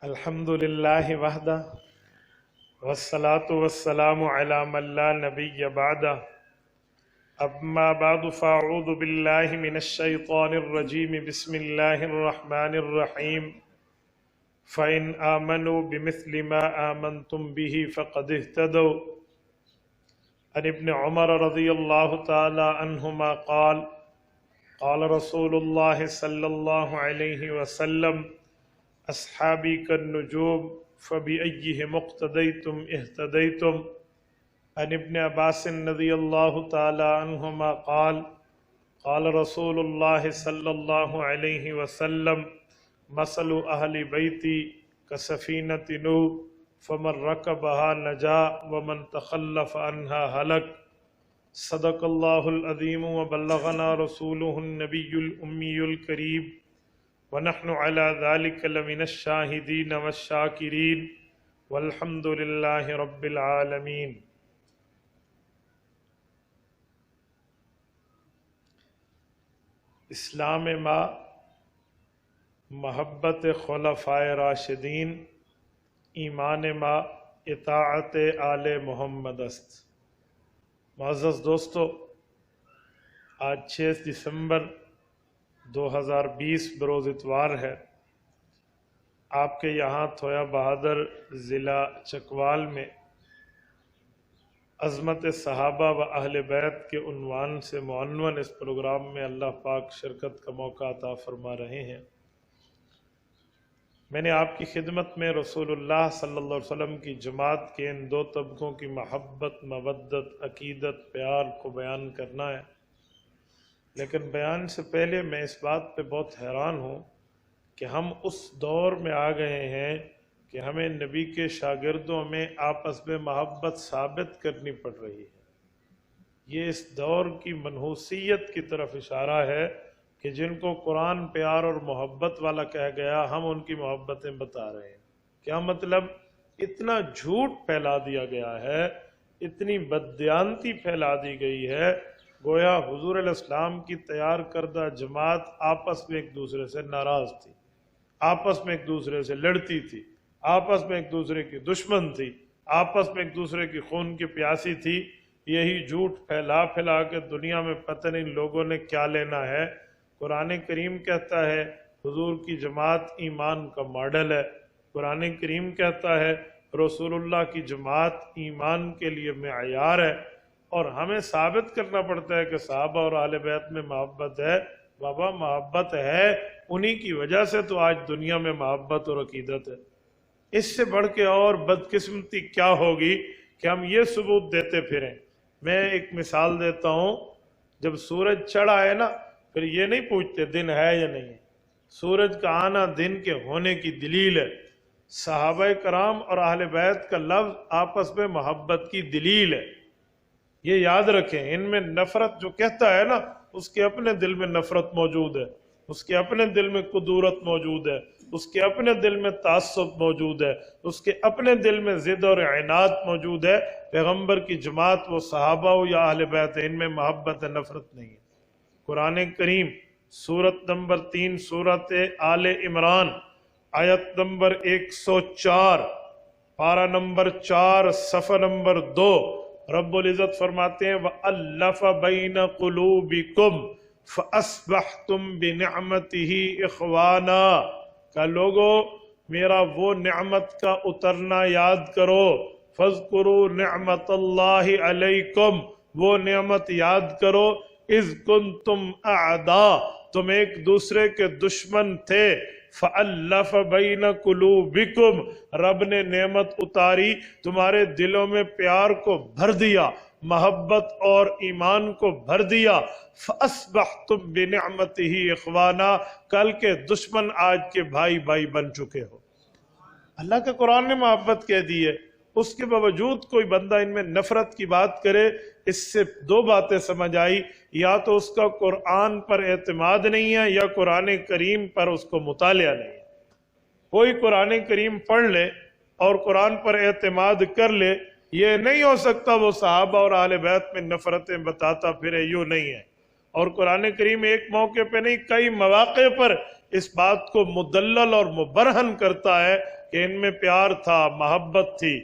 الحمد للہ وحدہ والصلاة والسلام علی من لا نبی بعدہ اما بعد فاعوذ باللہ من الشیطان الرجیم بسم اللہ الرحمن الرحیم فإن آمنوا بمثل ما آمنتم به فقد اهتدوا عن ابن عمر رضی اللہ تعالی عنہما قال قال رسول اللہ صلی اللہ علیہ وسلم اصحابی کالنجوم فبأیہم اقتدیتم اہتدیتم عن ابن عباس رضی اللہ تعالی عنہما قال قال رسول اللہ صلی اللہ علیہ وسلم مثل اہل بیتی کسفینۃ نوح فمن رکبها نجا ومن تخلف عنها ہلک صدق اللہ العظیم وبلغنا رسولہ النبی الأمی الکریم ونحن على ذلك لمن الشاہدین والشاکرین والحمد للہ رب العالمین۔ اسلام ما محبت خلفائے راشدین، ایمان ما اطاعت آل محمد است۔ معزز دوستو، آج 6 دسمبر 2020 بروز اتوار ہے۔ آپ کے یہاں تھویا بہادر ضلع چکوال میں عظمت صحابہ و اہل بیت کے عنوان سے معنون اس پروگرام میں اللہ پاک شرکت کا موقع عطا فرما رہے ہیں۔ میں نے آپ کی خدمت میں رسول اللہ صلی اللہ علیہ وسلم کی جماعت کے ان 2 طبقوں کی محبت، مودت، عقیدت، پیار کو بیان کرنا ہے، لیکن بیان سے پہلے میں اس بات پہ بہت حیران ہوں کہ ہم اس دور میں آ گئے ہیں کہ ہمیں نبی کے شاگردوں میں آپس میں محبت ثابت کرنی پڑ رہی ہے۔ یہ اس دور کی منحوسیت کی طرف اشارہ ہے کہ جن کو قرآن پیار اور محبت والا کہہ گیا، ہم ان کی محبتیں بتا رہے ہیں۔ کیا مطلب؟ اتنا جھوٹ پھیلا دیا گیا ہے، اتنی بددیانتی پھیلا دی گئی ہے، گویا حضور علیہ السلام کی تیار کردہ جماعت آپس میں ایک دوسرے سے ناراض تھی، آپس میں ایک دوسرے سے لڑتی تھی، آپس میں ایک دوسرے کی دشمن تھی، آپس میں ایک دوسرے کی خون کی پیاسی تھی۔ یہی جھوٹ پھیلا پھیلا کے دنیا میں پتہ نہیں لوگوں نے کیا لینا ہے۔ قرآن کریم کہتا ہے حضور کی جماعت ایمان کا ماڈل ہے۔ قرآن کریم کہتا ہے رسول اللہ کی جماعت ایمان کے لیے معیار ہے، اور ہمیں ثابت کرنا پڑتا ہے کہ صحابہ اور اہل بیت میں محبت ہے۔ بابا محبت ہے، انہی کی وجہ سے تو آج دنیا میں محبت اور عقیدت ہے۔ اس سے بڑھ کے اور بدقسمتی کیا ہوگی کہ ہم یہ ثبوت دیتے پھریں۔ میں ایک مثال دیتا ہوں، جب سورج چڑھا ہے نا، پھر یہ نہیں پوچھتے دن ہے یا نہیں ہے۔ سورج کا آنا دن کے ہونے کی دلیل ہے۔ صحابہ کرام اور اہل بیت کا لفظ آپس میں محبت کی دلیل ہے۔ یہ یاد رکھیں، ان میں نفرت جو کہتا ہے نا، اس کے اپنے دل میں نفرت موجود ہے، اس کے اپنے دل میں کدورت موجود ہے، اس کے اپنے دل میں تعصب موجود ہے، اس کے اپنے دل میں ضد اور عناد موجود ہے۔ پیغمبر کی جماعت وہ صحابہ ہو یا اہل بیت، ان میں محبت نفرت نہیں ہے۔ قرآن کریم سورت نمبر 3 سورت آل عمران آیت نمبر 104 پارہ نمبر 4 صفحہ نمبر 2، رب العزت فرماتے ہیں وَأَلَّفَ بَيْنَ قُلُوبِكُمْ فَأَصْبَحْتُمْ بِنِعْمَتِهِ إِخْوَانًا۔ کہ لوگو میرا وہ نعمت کا اترنا یاد کرو، فَاذْكُرُوا نِعْمَةَ اللَّهِ عَلَيْكُمْ، وہ نعمت یاد کرو، اِذْ كُنْتُمْ أَعْدَاء، تم ایک دوسرے کے دشمن تھے، فَأَلَّفَ بَيْنَ قُلُوبِكُمْ، رب نے نعمت اتاری، تمہارے دلوں میں پیار کو بھر دیا، محبت اور ایمان کو بھر دیا، فَأَصْبَحْتُمْ بِنِعْمَتِهِ إِخْوَانًا، کل کے دشمن آج کے بھائی بھائی بن چکے ہو۔ اللہ کے قرآن نے محبت کہہ دی ہے، اس کے باوجود کوئی بندہ ان میں نفرت کی بات کرے۔ اس سے 2 باتیں سمجھ آئی، یا تو اس کا قرآن پر اعتماد نہیں ہے، یا قرآن کریم پر اس کو مطالعہ نہیں ہے۔ کوئی قرآن کریم پڑھ لے اور قرآن پر اعتماد کر لے، یہ نہیں ہو سکتا وہ صحابہ اور اہل بیت میں نفرتیں بتاتا پھرے، یوں نہیں ہے۔ اور قرآن کریم ایک موقع پہ نہیں، کئی مواقع پر اس بات کو مدلل اور مبرہن کرتا ہے کہ ان میں پیار تھا، محبت تھی۔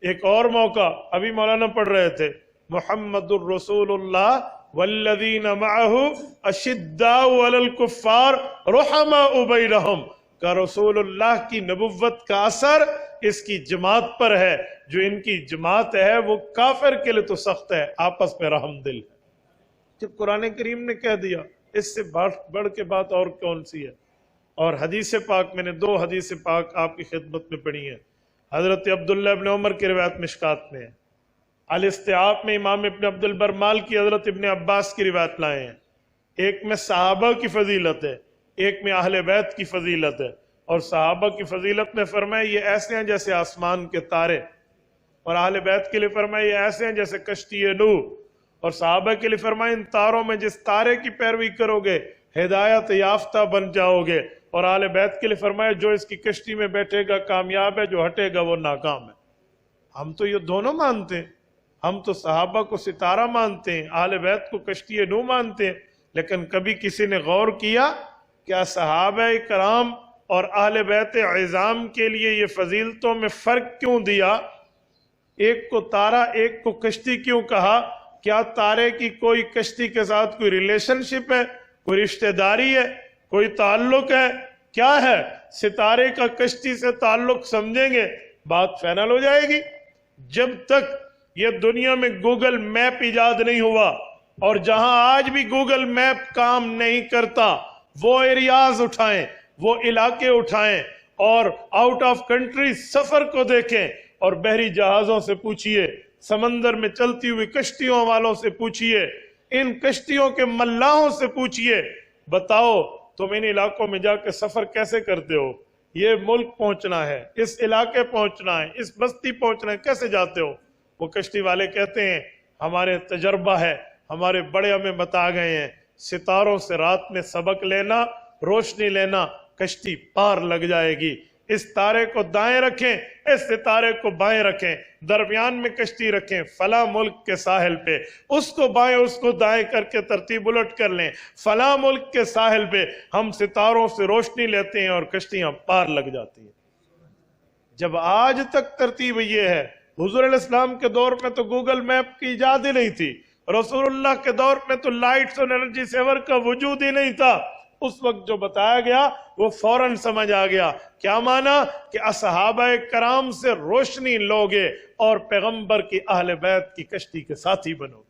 ایک اور موقع ابھی مولانا پڑھ رہے تھے، محمد الرسول اللہ والذین معہ اشداء علی الکفار رحماء بینہم، کا رسول اللہ کی نبوت کا اثر اس کی جماعت پر ہے۔ جو ان کی جماعت ہے وہ کافر کے لیے تو سخت ہے، آپس میں رحم دل ہے۔ جب قرآن کریم نے کہہ دیا، اس سے بڑھ کے بات اور کون سی ہے؟ اور حدیث پاک، میں نے 2 حدیث پاک آپ کی خدمت میں پڑھی ہیں۔ حضرت عبداللہ ابن عمر کی روایت مشکات میں ہے، الاستیعاب میں امام ابن عبد البر مالکی حضرت ابن عباس کی روایت لائے ہیں۔ ایک میں صحابہ کی فضیلت ہے، ایک میں اہل بیت کی فضیلت ہے۔ اور صحابہ کی فضیلت میں فرمایا یہ ایسے ہیں جیسے آسمان کے تارے، اور اہل بیت کے لیے فرمایا یہ ایسے ہیں جیسے کشتی نوح، اور صحابہ کے لیے فرمایا ان تاروں میں جس تارے کی پیروی کرو گے ہدایت یافتہ بن جاؤ گے، اور اہل بیت کے لیے فرمایا جو اس کی کشتی میں بیٹھے گا کامیاب ہے، جو ہٹے گا وہ ناکام ہے۔ ہم تو یہ دونوں مانتے ہیں، ہم تو صحابہ کو ستارہ مانتے ہیں، اہل بیت کو کشتی نوح مانتے ہیں، لیکن کبھی کسی نے غور کیا کیا صحابہ کرام اور اہل بیت عظام کے لیے یہ فضیلتوں میں فرق کیوں دیا؟ ایک کو تارا ایک کو کشتی کیوں کہا؟ کیا تارے کی کوئی کشتی کے ساتھ کوئی ریلیشن شپ ہے، کوئی رشتہ داری ہے، کوئی تعلق ہے؟ کیا ہے؟ ستارے کا کشتی سے تعلق سمجھیں گے بات فائنل ہو جائے گی۔ جب تک یہ دنیا میں گوگل میپ ایجاد نہیں ہوا، اور جہاں آج بھی گوگل میپ کام نہیں کرتا، وہ ایریاز اٹھائیں، وہ علاقے اٹھائیں، اور آؤٹ آف کنٹری سفر کو دیکھیں، اور بحری جہازوں سے پوچھئے، سمندر میں چلتی ہوئی کشتیوں والوں سے پوچھئے، ان کشتیوں کے ملاحوں سے پوچھئے، بتاؤ تم ان علاقوں میں جا کے سفر کیسے کرتے ہو؟ یہ ملک پہنچنا ہے، اس علاقے پہنچنا ہے، اس بستی پہنچنا ہے، کیسے جاتے ہو؟ وہ کشتی والے کہتے ہیں ہمارے تجربہ ہے، ہمارے بڑے ہمیں بتا گئے ہیں، ستاروں سے رات میں سبق لینا، روشنی لینا، کشتی پار لگ جائے گی۔ اس تارے کو دائیں رکھیں، اس ستارے کو بائیں رکھیں، درمیان میں کشتی رکھیں فلاں ملک کے ساحل پہ، اس کو بائیں اس کو دائیں کر کے ترتیب الٹ کر لیں، فلاں ملک کے ساحل پہ ہم ستاروں سے روشنی لیتے ہیں اور کشتیاں پار لگ جاتی ہیں۔ جب آج تک ترتیب یہ ہے، حضور علیہ السلام کے دور میں تو گوگل میپ کی ایجاد ہی نہیں تھی، رسول اللہ کے دور میں تو لائٹس اور انرجی سیور کا وجود ہی نہیں تھا۔ اس وقت جو بتایا گیا وہ فوراً سمجھ آ گیا۔ کیا مانا؟ کہ اصحابہ کرام سے روشنی لوگے اور پیغمبر کی اہل بیت کی کشتی کے ساتھی بنو گے۔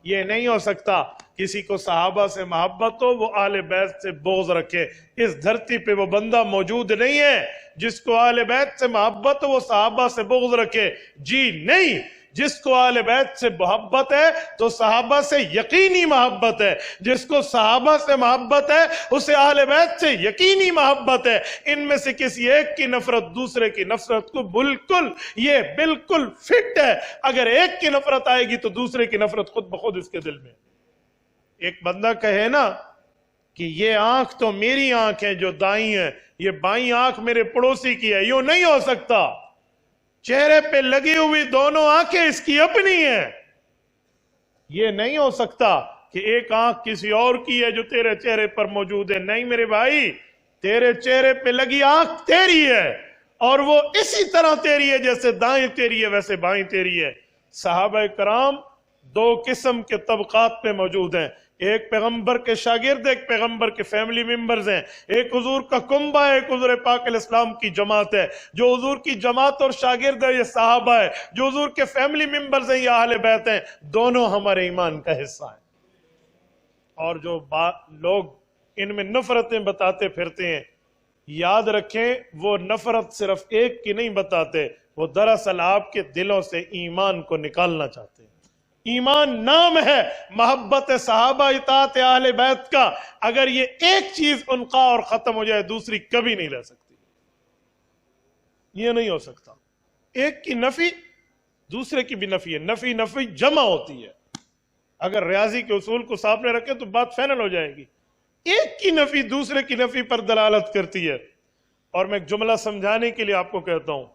یہ نہیں ہو سکتا کسی کو صحابہ سے محبت ہو وہ اہل بیت سے بغض رکھے۔ اس دھرتی پہ وہ بندہ موجود نہیں ہے جس کو اہل بیت سے محبت ہو وہ صحابہ سے بغض رکھے، جی نہیں۔ جس کو اہل بیت سے محبت ہے تو صحابہ سے یقینی محبت ہے، جس کو صحابہ سے محبت ہے اسے اہل بیت سے یقینی محبت ہے۔ ان میں سے کسی ایک کی نفرت دوسرے کی نفرت کو یہ بالکل فٹ ہے۔ اگر ایک کی نفرت آئے گی تو دوسرے کی نفرت خود بخود اس کے دل میں۔ ایک بندہ کہے نا کہ یہ آنکھ تو میری آنکھ ہے جو دائیں ہے، یہ بائیں آنکھ میرے پڑوسی کی ہے، یوں نہیں ہو سکتا۔ چہرے پہ لگی ہوئی دونوں آنکھیں اس کی اپنی ہیں۔ یہ نہیں ہو سکتا کہ ایک آنکھ کسی اور کی ہے جو تیرے چہرے پر موجود ہے۔ نہیں میرے بھائی، تیرے چہرے پہ لگی آنکھ تیری ہے، اور وہ اسی طرح تیری ہے جیسے دائیں تیری ہے ویسے بائیں تیری ہے۔ صحابہ کرام 2 قسم کے طبقات میں موجود ہیں، ایک پیغمبر کے شاگرد، ایک پیغمبر کے فیملی ممبرز ہیں، ایک حضور کا کنبہ ہے، ایک حضور پاک علیہ السلام کی جماعت ہے۔ جو حضور کی جماعت اور شاگرد ہے یہ صحابہ ہے، جو حضور کے فیملی ممبرز ہیں یہ اہل بیت ہیں، دونوں ہمارے ایمان کا حصہ ہیں۔ اور جو لوگ ان میں نفرتیں بتاتے پھرتے ہیں، یاد رکھیں وہ نفرت صرف ایک کی نہیں بتاتے، وہ دراصل آپ کے دلوں سے ایمان کو نکالنا چاہتے ہیں۔ ایمان نام ہے محبت صحابہ اطاعت اہل بیت کا، اگر یہ ایک چیز انقا اور ختم ہو جائے دوسری کبھی نہیں رہ سکتی، یہ نہیں ہو سکتا۔ ایک کی نفی دوسرے کی بھی نفی ہے، نفی جمع ہوتی ہے۔ اگر ریاضی کے اصول کو سامنے رکھے تو بات فائنل ہو جائے گی۔ ایک کی نفی دوسرے کی نفی پر دلالت کرتی ہے۔ اور میں ایک جملہ سمجھانے کے لیے آپ کو کہتا ہوں،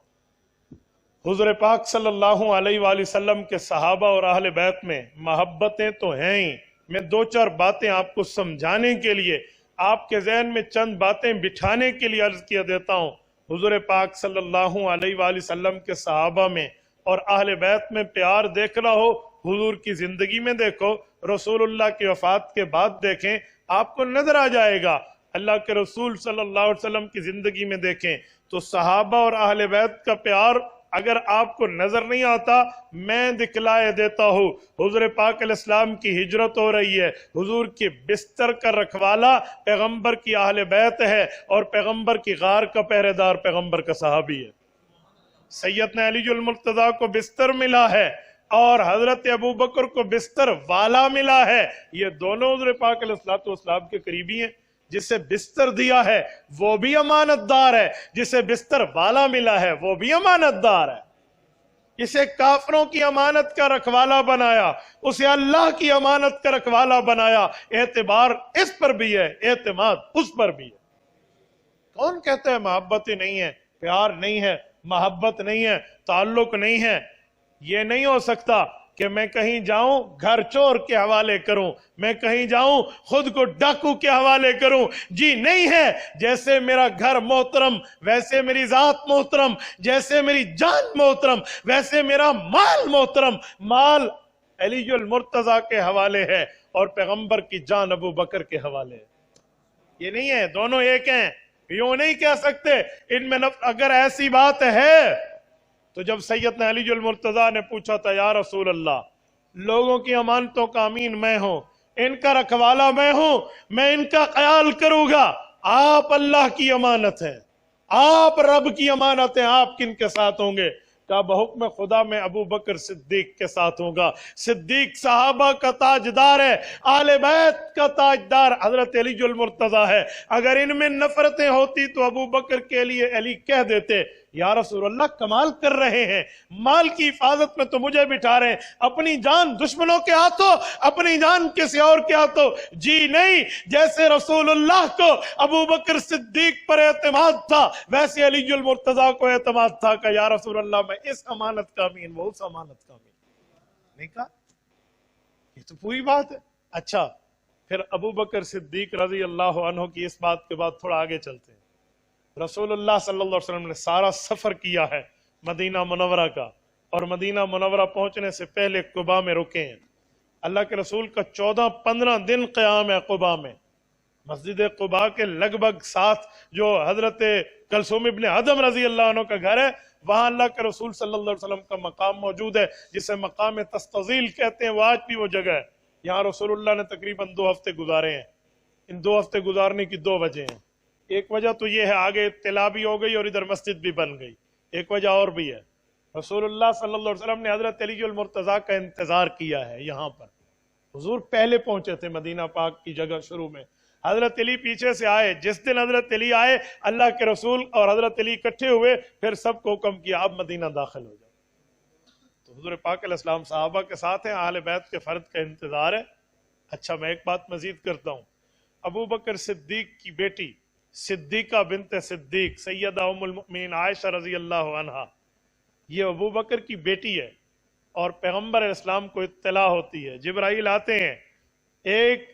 حضور پاک صلی اللہ علیہ وآلہ وسلم کے صحابہ اور اہل بیت میں محبتیں تو ہیں ہی، میں 2-4 باتیں آپ کو سمجھانے کے لیے، آپ کے ذہن میں چند باتیں بٹھانے کے لیے عرض کیا دیتا ہوں۔ حضور پاک صلی اللہ علیہ وآلہ وسلم کے صحابہ میں اور اہل بیت میں پیار دیکھنا ہو، حضور کی زندگی میں دیکھو، رسول اللہ کی وفات کے بعد دیکھیں، آپ کو نظر آ جائے گا۔ اللہ کے رسول صلی اللہ علیہ وسلم کی زندگی میں دیکھیں تو صحابہ اور اہل بیت کا پیار اگر آپ کو نظر نہیں آتا، میں دکھلائے دیتا ہوں۔ حضور پاک علیہ السلام کی ہجرت ہو رہی ہے، حضور کے بستر کا رکھوالا پیغمبر کی اہل بیت ہے، اور پیغمبر کی غار کا پہرے دار پیغمبر کا صحابی ہے۔ سیدنا علی المرتضیٰ کو بستر ملا ہے اور حضرت ابو بکر کو بستر والا ملا ہے۔ یہ دونوں حضور پاک علیہ السلام کے قریبی ہیں۔ جسے بستر دیا ہے وہ بھی امانت دار ہے، جسے بستر والا ملا ہے وہ بھی امانت دار ہے۔ اسے کافروں کی امانت کا رکھوالا بنایا، اسے اللہ کی امانت کا رکھوالا بنایا۔ اعتبار اس پر بھی ہے، اعتماد اس پر بھی ہے۔ کون کہتا ہے محبت ہی نہیں ہے، پیار نہیں ہے، محبت نہیں ہے، تعلق نہیں ہے؟ یہ نہیں ہو سکتا کہ میں کہیں جاؤں گھر چور کے حوالے کروں، میں کہیں جاؤں خود کو ڈاکو کے حوالے کروں۔ جی نہیں ہے۔ جیسے میرا گھر محترم ویسے میری ذات محترم، جیسے میری جان محترم ویسے میرا مال محترم۔ مال علی المرتضیٰ کے حوالے ہے اور پیغمبر کی جان ابو بکر کے حوالے ہے۔ یہ نہیں ہے، دونوں ایک ہیں، یوں نہیں کہہ سکتے۔ ان میں اگر ایسی بات ہے تو جب سیدنا علی المرتضیٰ نے پوچھا تھا یا رسول اللہ، لوگوں کی امانتوں کا امین میں ہوں، ان کا رکھوالا میں ہوں، میں ان کا خیال کروں گا، آپ اللہ کی امانت ہیں، آپ رب کی امانت ہیں، آپ کن کے ساتھ ہوں گے؟ کہا بحکم خدا میں ابو بکر صدیق کے ساتھ ہوں گا۔ صدیق صحابہ کا تاجدار ہے، آل بیت کا تاجدار حضرت علی المرتضیٰ ہے۔ اگر ان میں نفرتیں ہوتی تو ابو بکر کے لیے علی کہہ دیتے یا رسول اللہ کمال کر رہے ہیں، مال کی حفاظت میں تو مجھے بٹھا رہے ہیں، اپنی جان دشمنوں کے ہاتھوں، اپنی جان کسی اور کے ہاتھوں۔ جی نہیں، جیسے رسول اللہ کو ابو بکر صدیق پر اعتماد تھا ویسے علی المرتضیٰ کو اعتماد تھا کہ یا رسول اللہ میں اس امانت کا امین، وہ اس امانت کا امین۔ نہیں کہا؟ یہ تو پوری بات ہے۔ اچھا، پھر ابو بکر صدیق رضی اللہ عنہ کی اس بات کے بعد تھوڑا آگے چلتے ہیں۔ رسول اللہ صلی اللہ علیہ وسلم نے سارا سفر کیا ہے مدینہ منورہ کا، اور مدینہ منورہ پہنچنے سے پہلے قباء میں رکے ہیں۔ اللہ کے رسول کا 14-15 دن قیام ہے قباء میں۔ مسجد قباء کے لگ بھگ ساتھ جو حضرت کلثوم ابن ادم رضی اللہ عنہ کا گھر ہے، وہاں اللہ کے رسول صلی اللہ علیہ وسلم کا مقام موجود ہے، جسے مقام تستظیل کہتے ہیں۔ وہ آج بھی وہ جگہ ہے۔ یہاں رسول اللہ نے تقریباً 2 ہفتے گزارے ہیں۔ ان 2 ہفتے گزارنے کی 2 وجہ ہیں۔ ایک وجہ تو یہ ہے آگے اطلاع بھی ہو گئی اور ادھر مسجد بھی بن گئی۔ ایک وجہ اور بھی ہے، رسول اللہ صلی اللہ علیہ وسلم نے حضرت علی المرتضیٰ کا انتظار کیا ہے یہاں پر۔ حضور پہلے پہنچے تھے مدینہ پاک کی جگہ شروع میں، حضرت علی پیچھے سے آئے۔ جس دن حضرت علی آئے، اللہ کے رسول اور حضرت علی اکٹھے ہوئے، پھر سب کو حکم کیا آپ مدینہ داخل ہو جائیں۔ تو حضور پاک علیہ السلام صحابہ کے ساتھ ہیں، اہل بیت کے فرد کا انتظار ہے۔ اچھا، میں ایک بات مزید کرتا ہوں۔ ابو بکر صدیق کی بیٹی صدیقہ بنت صدیق سیدہ ام المؤمنین عائشہ رضی اللہ عنہا، یہ ابو بکر کی بیٹی ہے، اور پیغمبر علیہ السلام کو اطلاع ہوتی ہے، جبرائیل آتے ہیں، ایک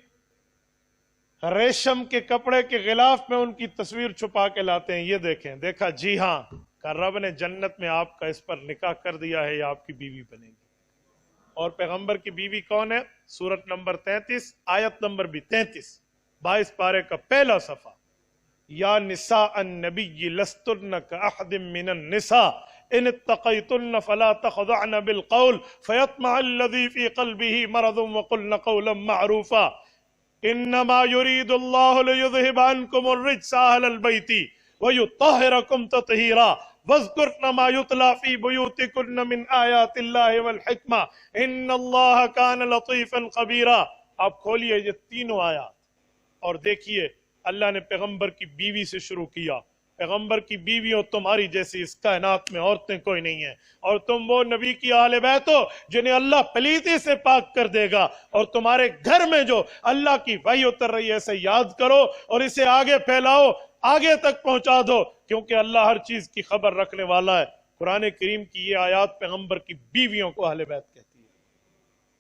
ریشم کے کپڑے کے غلاف میں ان کی تصویر چھپا کے لاتے ہیں۔ یہ دیکھیں۔ دیکھا؟ جی ہاں، کہ رب نے جنت میں آپ کا اس پر نکاح کر دیا ہے، یہ آپ کی بیوی بنے گی۔ اور پیغمبر کی بیوی کون ہے؟ سورت نمبر 33، آیت نمبر بھی 33، 22 پارے کا پہلا صفحہ۔ یا نساء النبی لستن کاحد من النساء ان اتقیتن فلا تخضعن بالقول فیطمع الذی فی قلبه مرض وقلن قولا معروفا انما يريد الله ليذهب عنكم الرجس اهل البيت ويطهركم تطهيرا واذكرن ما يتلى في بيوتكن من آيات الله والحكمة ان الله كان لطيفا خبيرا۔ آپ کھولیے یہ تینوں آیات اور دیکھیے، اللہ نے پیغمبر کی بیوی سے شروع کیا۔ پیغمبر کی بیویوں تمہاری جیسی اس کائنات میں عورتیں کوئی نہیں ہیں، اور تم وہ نبی کی اہل بیت ہو جنہیں اللہ پلیتی سے پاک کر دے گا، اور تمہارے گھر میں جو اللہ کی وحی اتر رہی ہے اسے یاد کرو اور اسے آگے پھیلاؤ، آگے تک پہنچا دو، کیونکہ اللہ ہر چیز کی خبر رکھنے والا ہے۔ قرآن کریم کی یہ آیات پیغمبر کی بیویوں کو اہل بیت کہتی ہے،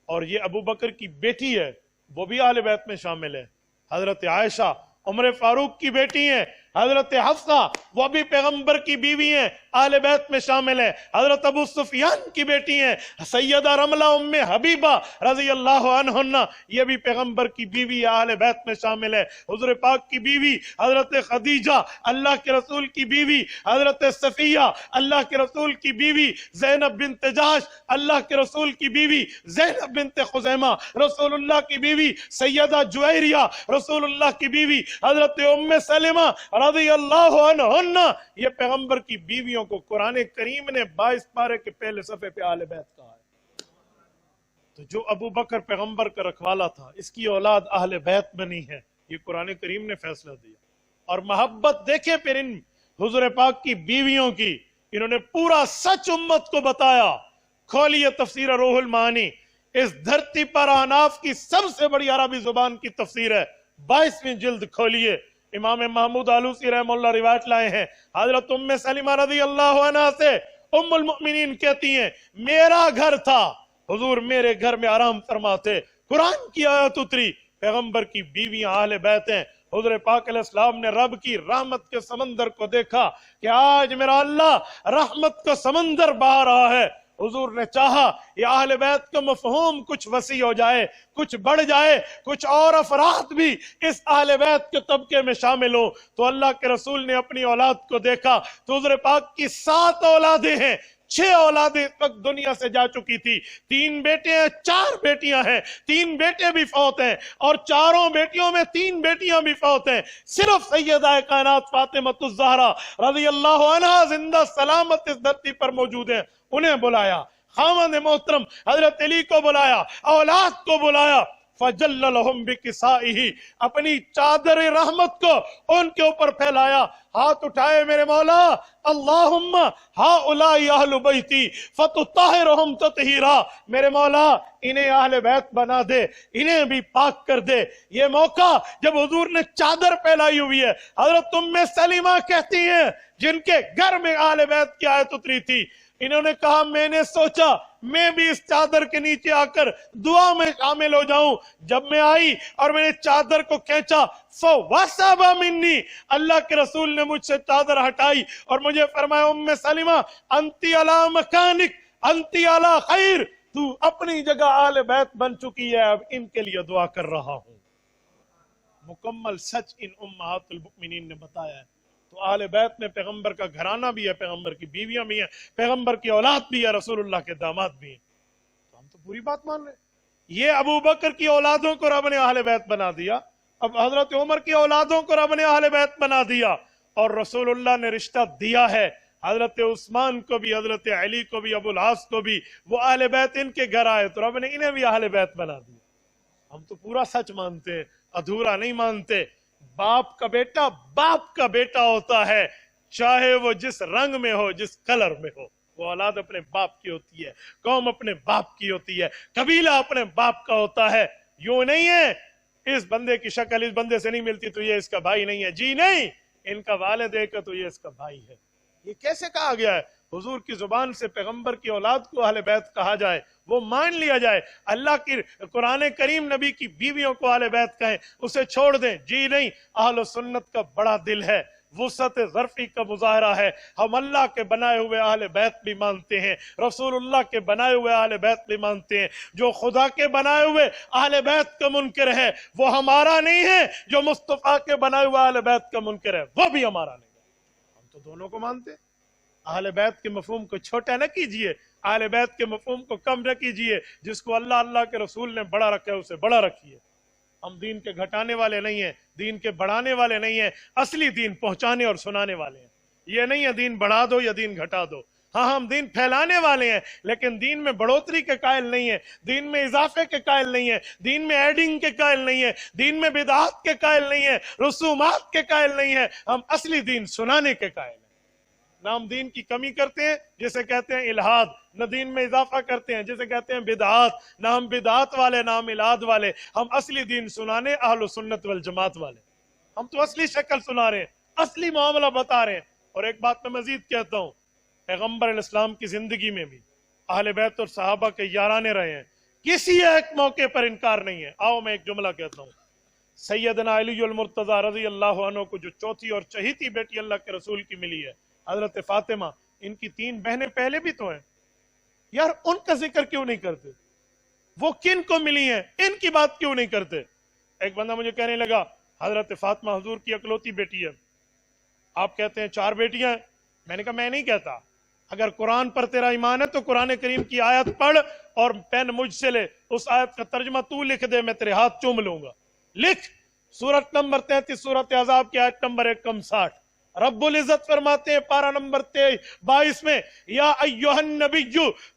اور یہ ابو بکر کی بیٹی ہے، وہ بھی اہل بیت میں شامل ہے۔ حضرت عائشہ عمر فاروق کی بیٹی ہیں، حضرت حفصہ وہ بھی پیغمبر کی بیوی ہیں، اہل بیت میں شامل ہیں۔ حضرت ابو سفیان کی بیٹی ہیں سیدہ رملہ ام حبیبہ رضی اللہ عنہن، یہ بھی پیغمبر کی بیوی اہل بیت میں شامل ہے۔ حضور پاک کی بیوی حضرت خدیجہ اللہ کے رسول کی بیوی، حضرت صفیہ اللہ کے رسول کی بیوی، زینب بنت جحش اللہ کے رسول کی بیوی، زینب بنت خزیمہ رسول اللہ کی بیوی، سیدہ جویریہ رسول اللہ کی بیوی، حضرت ام سلمہ رضی اللہ عنہن، یہ پیغمبر کی بیویوں کو قرآن کریم نے 22 پارے کے پہلے صفحے پہ اہل بیت کہا ہے۔ تو جو ابو بکر پیغمبر کا رکھوالا تھا، اس کی اولاد اہل بیت بنی ہے، یہ قرآن کریم نے فیصلہ دیا۔ اور محبت دیکھیں پھر ان حضور پاک کی بیویوں کی، انہوں نے پورا سچ امت کو بتایا۔ کھولیے تفسیر روح المعانی، اس دھرتی پر احناف کی سب سے بڑی عربی زبان کی تفسیر ہے، 22ویں جلد کھولیے۔ امام محمود آلوسی رحمہ اللہ روایت لائے ہیں، حضرت ام سلمہ رضی اللہ عنہ سے ام المؤمنین کہتی ہیں میرا گھر تھا، حضور میرے گھر میں آرام فرماتے، قرآن کی آیت اتری، پیغمبر کی بیویاں اہل بیت ہیں۔ حضور پاک علیہ السلام نے رب کی رحمت کے سمندر کو دیکھا کہ آج میرا اللہ رحمت کا سمندر بہا رہا ہے۔ حضور نے چاہا یہ اہل بیت کا مفہوم کچھ وسیع ہو جائے، کچھ بڑھ جائے، کچھ اور افراد بھی اس اہل بیت کے طبقے میں شامل ہو۔ تو اللہ کے رسول نے اپنی اولاد کو دیکھا تو حضور پاک کی 7 اولادیں ہیں، 6 اولادیں اس وقت دنیا سے جا چکی تھی، 3 بیٹے ہیں، 4 بیٹیاں ہیں، 3 بیٹے بھی فوت ہیں، اور 4 بیٹیوں میں 3 بیٹیاں بھی فوت ہیں۔ صرف سیدہ کائنات فاطمہ الزہرا رضی اللہ عنہا زندہ سلامت اس دھرتی پر موجود ہیں۔ انہیں بلایا، خاوند محترم حضرت علی کو بلایا، اولاد کو بلایا، فجل لہم بکسائہ، اپنی چادر رحمت کو ان کے اوپر پھیلایا، ہاتھ اٹھائے میرے مولا اللہم ہؤلاء اہل بیتی فتطہرہم تطہیرا، میرے مولا انہیں اہل بیت بنا دے، انہیں بھی پاک کر دے۔ یہ موقع جب حضور نے چادر پھیلائی ہوئی ہے، حضرت ام سلمہ کہتی ہیں جن کے گھر میں اہل بیت کی آیت اتری تھی، انہوں نے کہا میں نے سوچا میں بھی اس چادر کے نیچے آ کر دعا میں شامل ہو جاؤں۔ جب میں آئی اور میں نے چادر کو کھینچا فوسب منی، اللہ کے رسول نے مجھ سے چادر ہٹائی اور مجھے فرمایا ام سلمہ انتی علی مکانک انتی علی خیر، تو اپنی جگہ اہل بیت بن چکی ہے، اب ان کے لیے دعا کر رہا ہوں۔ مکمل سچ ان امہات المؤمنین نے بتایا ہے۔ تو اہل بیت میں پیغمبر کا گھرانہ بھی ہے، پیغمبر کی بیویاں بھی ہیں، پیغمبر کی اولاد بھی ہے، رسول اللہ کے داماد بھی ہیں۔ تو ہم تو پوری بات مان رہے ہیں۔ یہ ابو بکر کی اولادوں کو رب نے اہل بیت بنا دیا، اب حضرت عمر کی اولادوں کو رب نے اہل بیت بنا دیا، اور رسول اللہ نے رشتہ دیا ہے حضرت عثمان کو بھی، حضرت علی کو بھی، ابو العاص کو بھی، وہ اہل بیت ان کے گھر آئے تو رب نے انہیں بھی اہل بیت بنا دیا۔ ہم تو پورا سچ مانتے ہیں، ادھورا نہیں مانتے۔ باپ کا بیٹا باپ کا بیٹا ہوتا ہے، چاہے وہ جس رنگ میں ہو، جس کلر میں ہو، وہ اولاد اپنے باپ کی ہوتی ہے، قوم اپنے باپ کی ہوتی ہے، قبیلہ اپنے باپ کا ہوتا ہے۔ یوں نہیں ہے اس بندے کی شکل اس بندے سے نہیں ملتی تو یہ اس کا بھائی نہیں ہے، جی نہیں، ان کا والد ایک ہے تو یہ اس کا بھائی ہے۔ یہ کیسے کہا گیا ہے؟ حضور کی زبان سے پیغمبر کی اولاد کو اہل بیت کہا جائے، وہ مان لیا جائے۔ اللہ کی قرآن کریم نبی کی بیویوں کو اہل بیت کہیں، اسے چھوڑ دیں، جی نہیں۔ اہل سنت کا بڑا دل ہے، وسعت ظرفی کا مظاہرہ ہے۔ ہم اللہ کے بنائے ہوئے اہل بیت بھی مانتے ہیں، رسول اللہ کے بنائے ہوئے اہل بیت بھی مانتے ہیں۔ جو خدا کے بنائے ہوئے اہل بیت کا منکر ہے وہ ہمارا نہیں ہے، جو مصطفیٰ کے بنائے ہوئے اہل بیت کا منکر ہے وہ بھی ہمارا نہیں ہے۔ ہم تو دونوں کو مانتے ہیں۔ اہل بیت کے مفہوم کو چھوٹا نہ کیجئے، اہل بیت کے مفہوم کو کم نہ کیجئے۔ جس کو اللہ کے رسول نے بڑا رکھا ہے اسے بڑا رکھیے۔ ہم دین کے گھٹانے والے نہیں ہیں، دین کے بڑھانے والے نہیں ہیں، اصلی دین پہنچانے اور سنانے والے ہیں۔ یہ نہیں ہے دین بڑھا دو یا دین گھٹا دو۔ ہاں ہم دین پھیلانے والے ہیں، لیکن دین میں بڑھوتری کے قائل نہیں ہیں، دین میں اضافے کے قائل نہیں ہیں، دین میں ایڈنگ کے قائل نہیں ہیں، دین میں بدعات کے قائل نہیں ہیں، رسومات کے قائل نہیں ہیں۔ ہم اصلی دین سنانے کے قائل ہیں۔ نہ ہم دین کی کمی کرتے ہیں جسے کہتے ہیں الہاد، نہ دین میں اضافہ کرتے ہیں جسے کہتے ہیں بدعات۔ نہ ہم بدعات والے نہ ہم الہاد والے، ہم اصلی دین سنانے اہل سنت والجماعت والے۔ ہم تو اصلی شکل سنا رہے ہیں، اصلی معاملہ بتا رہے ہیں۔ اور ایک بات میں مزید کہتا ہوں، پیغمبر علیہ السلام کی زندگی میں بھی اہل بیت اور صحابہ کے یارانے رہے ہیں، کسی ایک موقع پر انکار نہیں ہے۔ آؤ میں ایک جملہ کہتا ہوں، سیدنا علی المرتضی رضی اللہ عنہ کو جو چوتھی اور چہیتی بیٹی اللہ کے رسول کی ملی ہے حضرت فاطمہ، ان کی 3 بہنیں پہلے بھی تو ہیں یار، ان کا ذکر کیوں نہیں کرتے؟ وہ کن کو ملی ہیں ان کی بات کیوں نہیں کرتے؟ ایک بندہ مجھے کہنے لگا حضرت فاطمہ حضور کی اکلوتی بیٹی ہے، آپ کہتے ہیں 4 بیٹیاں ہیں۔ میں نے کہا میں نہیں کہتا، اگر قرآن پر تیرا ایمان ہے تو قرآن کریم کی آیت پڑھ اور پین مجھ سے لے، اس آیت کا ترجمہ تو لکھ دے، میں تیرے ہاتھ چوم لوں گا۔ لکھ سورت نمبر 33 سورت احزاب کی آیت نمبر 160، رب العزت فرماتے ہیں پارہ نمبر 22 میں، یا ایھا النبی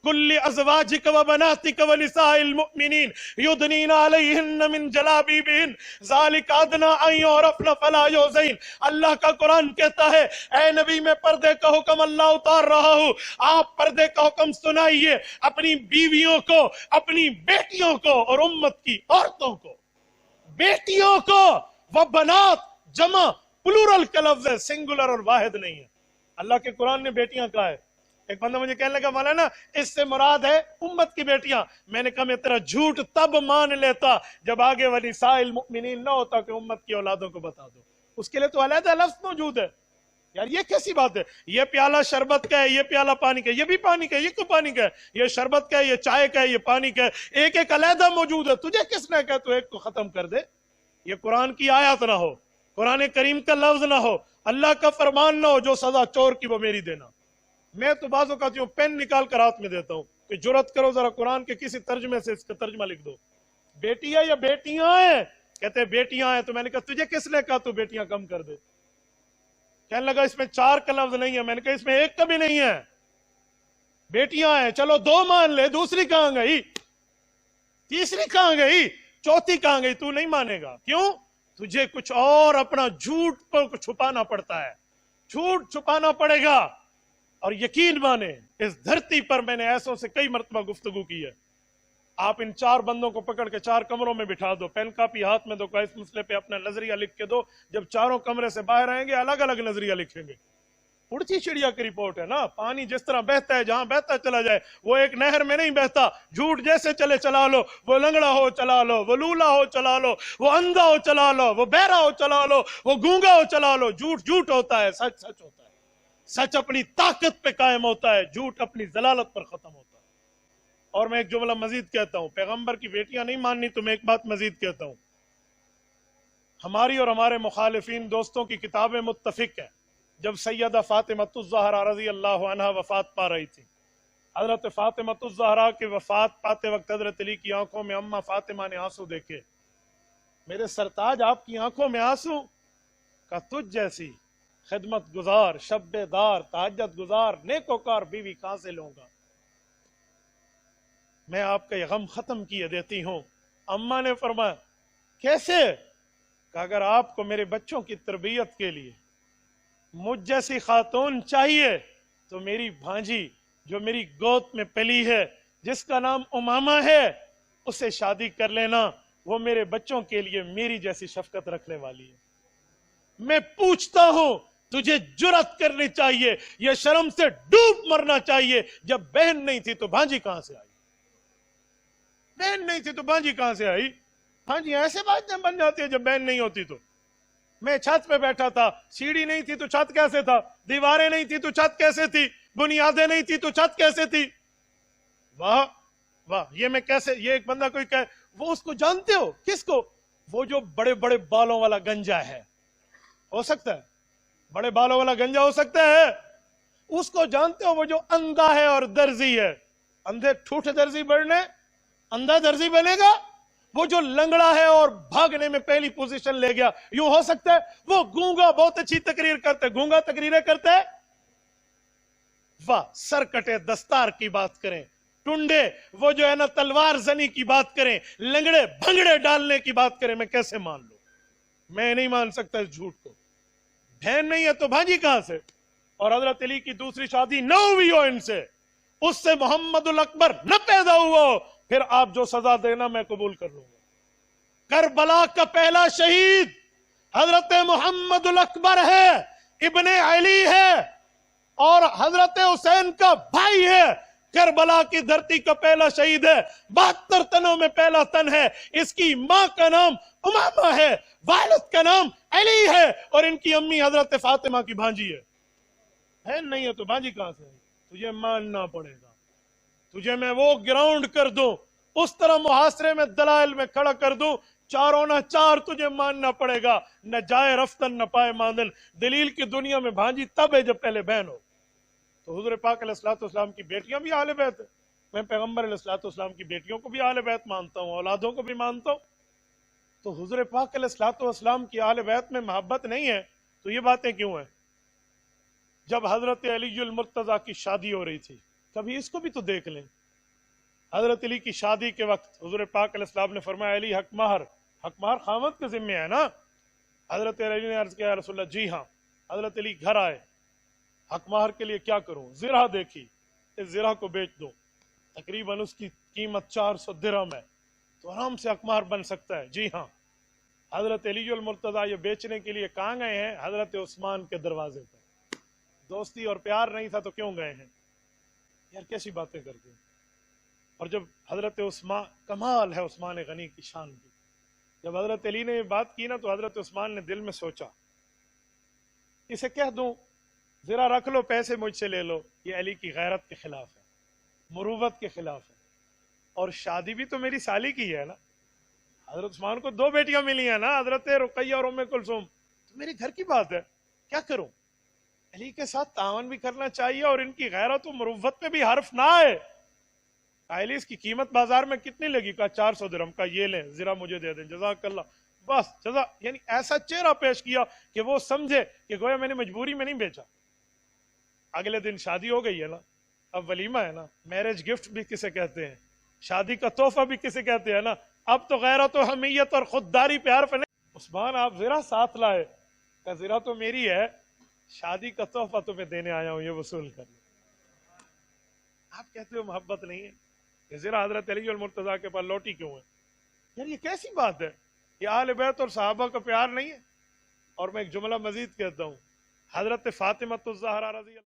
کل ازواجک و بناتک و نساء المؤمنین یدنین علیہن من جلابیبہن ذالک ادنی ان یعرفن فلا یؤذین۔ اللہ کا قرآن کہتا ہے اے نبی میں پردے کا حکم اللہ اتار رہا ہوں، آپ پردے کا حکم سنائیے اپنی بیویوں کو، اپنی بیٹیوں کو اور امت کی عورتوں کو۔ بیٹیوں کو، وہ بنات جمع پلورل کا لفظ ہے، سنگولر اور واحد نہیں ہے۔ اللہ کے قرآن نے بیٹیاں کہا ہے۔ ایک بندہ مجھے کہنے لگا مولانا اس سے مراد ہے امت کی بیٹیاں۔ میں نے کہا میں تیرا جھوٹ تب مان لیتا جب آگے ونساء المؤمنین نہ ہوتا کہ امت کی اولادوں کو بتا دو، اس کے لیے تو علیحدہ لفظ موجود ہے۔ یار یہ کیسی بات ہے؟ یہ پیالہ شربت کا ہے، یہ پیالہ پانی کا ہے، یہ بھی پانی کا ہے، یہ کیوں پانی کا ہے؟ یہ شربت کا ہے، یہ چائے کا ہے، یہ پانی کا ہے، ایک ایک علیحدہ موجود ہے۔ تجھے کس نے کہا تو ایک کو ختم کر دے؟ یہ قرآن کی آیات نہ ہو، قرآن کریم کا لفظ نہ ہو، اللہ کا فرمان نہ ہو، جو سزا چور کی وہ میری دینا۔ میں تو بعض اوقات یوں پین نکال کر ہاتھ میں دیتا ہوں کہ جرت کرو ذرا قرآن کے کسی ترجمے سے اس کا ترجمہ لکھ دو۔ بیٹی ہے یا بیٹیاں ہیں؟ کہتے ہیں بیٹیاں ہیں۔ تو میں نے کہا تجھے کس نے کہا تو بیٹیاں کم کر دے؟ کہنے لگا اس میں 4 کا لفظ نہیں ہے۔ میں نے کہا اس میں 1 کا بھی نہیں ہے، بیٹیاں ہیں۔ چلو 2 مان لے، دوسری کہاں گئی؟ تیسری کہاں گئی؟ چوتھی کہاں گئی؟ تو نہیں مانے گا، کیوں؟ تجھے کچھ اور اپنا جھوٹ پر چھپانا پڑتا ہے، جھوٹ چھپانا پڑے گا۔ اور یقین مانے اس دھرتی پر میں نے ایسوں سے کئی مرتبہ گفتگو کی ہے، آپ ان 4 بندوں کو پکڑ کے 4 کمروں میں بٹھا دو، پین کاپی ہاتھ میں دو، کہ اس مسئلے پہ اپنا نظریہ لکھ کے دو، جب چاروں کمرے سے باہر آئیں گے الگ الگ نظریہ لکھیں گے۔ اڑتی چڑیا کی رپورٹ ہے نا، پانی جس طرح بہتا ہے جہاں بہتا چلا جائے، وہ ایک نہر میں نہیں بہتا۔ جھوٹ جیسے چلے چلا لو، وہ لنگڑا ہو چلا لو، وہ لولا ہو چلا لو، وہ اندھا ہو چلا لو، وہ بہرا ہو چلا لو، وہ گونگا ہو چلا لو۔ جھوٹ جھوٹ ہوتا ہے، سچ سچ ہوتا ہے۔ سچ اپنی طاقت پہ قائم ہوتا ہے، جھوٹ اپنی ضلالت پر ختم ہوتا ہے۔ اور میں ایک جملہ مزید کہتا ہوں، پیغمبر کی بیٹیاں نہیں ماننی تو میں ایک بات مزید کہتا ہوں، ہماری اور ہمارے مخالفین دوستوں کی کتابیں متفق ہیں۔ جب سیدہ فاطمہ الزہرا رضی اللہ عنہا وفات پا رہی تھی، حضرت فاطمہ الزہرا کے وفات پاتے وقت حضرت علی کی آنکھوں میں اماں فاطمہ نے آنسو دیکھے۔ میرے سرتاج آپ کی آنکھوں میں آنسو؟ کا تجھ جیسی خدمت گزار، شب دار، تہجد گزار، نیکوکار بیوی کہاں سے لوں گا؟ میں آپ کا یہ غم ختم کیے دیتی ہوں۔ اماں نے فرمایا کیسے؟ کہ اگر آپ کو میرے بچوں کی تربیت کے لیے مجھ جیسی خاتون چاہیے تو میری بھانجی جو میری گود میں پلی ہے، جس کا نام امامہ ہے، اسے شادی کر لینا، وہ میرے بچوں کے لیے میری جیسی شفقت رکھنے والی ہے۔ میں پوچھتا ہوں تجھے جرأت کرنی چاہیے، یہ شرم سے ڈوب مرنا چاہیے، جب بہن نہیں تھی تو بھانجی کہاں سے آئی؟ بہن نہیں تھی تو بھانجی کہاں سے آئی؟ بھانجی ایسے باتیں بن جاتی ہے جب بہن نہیں ہوتی تو۔ میں چھت پہ بیٹھا تھا، سیڑھی نہیں تھی تو چھت کیسے تھا؟ دیواریں نہیں تھی تو چھت کیسے تھی؟ بنیادیں نہیں تھی تو چھت کیسے تھی؟ واہ واہ، یہ میں کیسے، یہ ایک بندہ کوئی کہ وہ اس کو جانتے ہو؟ کس کو؟ وہ جو بڑے بڑے بالوں والا گنجا ہے، ہو سکتا ہے بڑے بالوں والا گنجا ہو سکتا ہے، اس کو جانتے ہو؟ وہ جو اندھا ہے اور درزی ہے، اندھے ٹھوٹ درزی بڑھنے اندھا درزی بنے گا؟ وہ جو لنگڑا ہے اور بھاگنے میں پہلی پوزیشن لے گیا، یوں ہو سکتا ہے؟ وہ گونگا بہت اچھی تقریر کرتے، گونگا تقریریں کرتے، واہ، سر کٹے دستار کی بات کریں، ٹنڈے وہ جو ہے نا تلوار زنی کی بات کریں، لنگڑے بھنگڑے ڈالنے کی بات کریں، میں کیسے مان لوں؟ میں نہیں مان سکتا اس جھوٹ کو۔ بہن نہیں ہے تو بھانجی کہاں سے؟ اور حضرت علی کی دوسری شادی نہ ہوئی ہو ان سے، اس سے محمد الاکبر نہ پیدا ہوا ہو، پھر آپ جو سزا دینا میں قبول کر لوں گا۔ کربلا کا پہلا شہید حضرت محمد الاکبر ہے، ابن علی ہے، اور حضرت حسین کا بھائی ہے۔ کربلا کی دھرتی کا پہلا شہید ہے، 72 تنوں میں پہلا تن ہے، اس کی ماں کا نام امامہ ہے، والد کا نام علی ہے، اور ان کی امی حضرت فاطمہ کی بھانجی ہے نہیں ہے تو بھانجی کہاں سے ہے؟ تجھے ماننا پڑے گا، تجھے میں وہ گراؤنڈ کر دوں، اس طرح محاصرے میں دلائل میں کھڑا کر دوں، چاروں نہ چار تجھے ماننا پڑے گا، نہ جائے رفتن نہ پائے ماندن۔ دلیل کی دنیا میں بھانجی تب ہے جب پہلے بہن ہو۔ تو حضور پاک علیہ السلام کی بیٹیاں بھی اہل بیت ہیں، میں پیغمبر علیہ السلام کی بیٹیوں کو بھی اہل بیت مانتا ہوں، اولادوں کو بھی مانتا ہوں۔ تو حضور پاک علیہ السلام کی اہل بیت میں محبت نہیں ہے تو یہ باتیں کیوں ہیں؟ جب حضرت علی المرتضیٰ کی شادی ہو رہی تھی، کبھی اس کو بھی تو دیکھ لیں، حضرت علی کی شادی کے وقت حضور پاک علیہ السلام نے فرمایا علی حق مہر خامد کے ذمہ ہے نا؟ حضرت علی نے عرض کیا یا رسول اللہ جی ہاں۔ حضرت علی گھر آئے، حق مہر کے لیے کیا کروں؟ زرہ دیکھی، اس زرہ کو بیچ دو، تقریباً اس کی قیمت 400 درہم ہے، تو آرام سے حق مہر بن سکتا ہے۔ جی ہاں۔ حضرت علی المرتضیٰ یہ بیچنے کے لیے کہاں گئے ہیں؟ حضرت عثمان کے دروازے پر۔ دوستی اور پیار نہیں تھا تو کیوں گئے ہیں؟ یار کیسی باتیں کرتے ہیں۔ اور جب حضرت عثمان، کمال ہے عثمان غنی کی شان کی، جب حضرت علی نے یہ بات کی نا تو حضرت عثمان نے دل میں سوچا اسے کہہ دوں ذرا رکھ لو، پیسے مجھ سے لے لو، یہ علی کی غیرت کے خلاف ہے، مروت کے خلاف ہے، اور شادی بھی تو میری سالی کی ہے نا۔ حضرت عثمان کو 2 بیٹیاں ملی ہیں نا، حضرت رقیہ اور ام کلثوم، تو میری گھر کی بات ہے، کیا کروں؟ علی کے ساتھ تعاون بھی کرنا چاہیے اور ان کی غیرت و مروت پہ بھی حرف نہ آئے۔ علی اس کی قیمت بازار میں کتنی لگی؟ کہا 400 درہم کا، یہ لیں ذرا مجھے دے دیں، جزاک اللہ، بس جزا، یعنی ایسا چہرہ پیش کیا کہ وہ سمجھے کہ گویا میں نے مجبوری میں نہیں بیچا۔ اگلے دن شادی ہو گئی ہے نا، اب ولیمہ ہے نا، میرج گفٹ بھی کسے کہتے ہیں، شادی کا تحفہ بھی کسے کہتے ہیں نا، اب تو غیرت و حمیت اور خودداری پہ حرف نہیں۔ عثمان آپ ذرا ساتھ لائے، کہ ذرا تو میری ہے، شادی کا تحفہ تمہیں دینے آیا ہوں، یہ وصول کر لو۔ آپ کہتے ہو محبت نہیں ہے، یہ ذرا حضرت علی المرتضیٰ کے پاس لوٹی کیوں ہے؟ یار یہ کیسی بات ہے؟ یہ اہل بیت اور صحابہ کا پیار نہیں ہے؟ اور میں ایک جملہ مزید کہتا ہوں، حضرت فاطمہ الزہرا رضی اللہ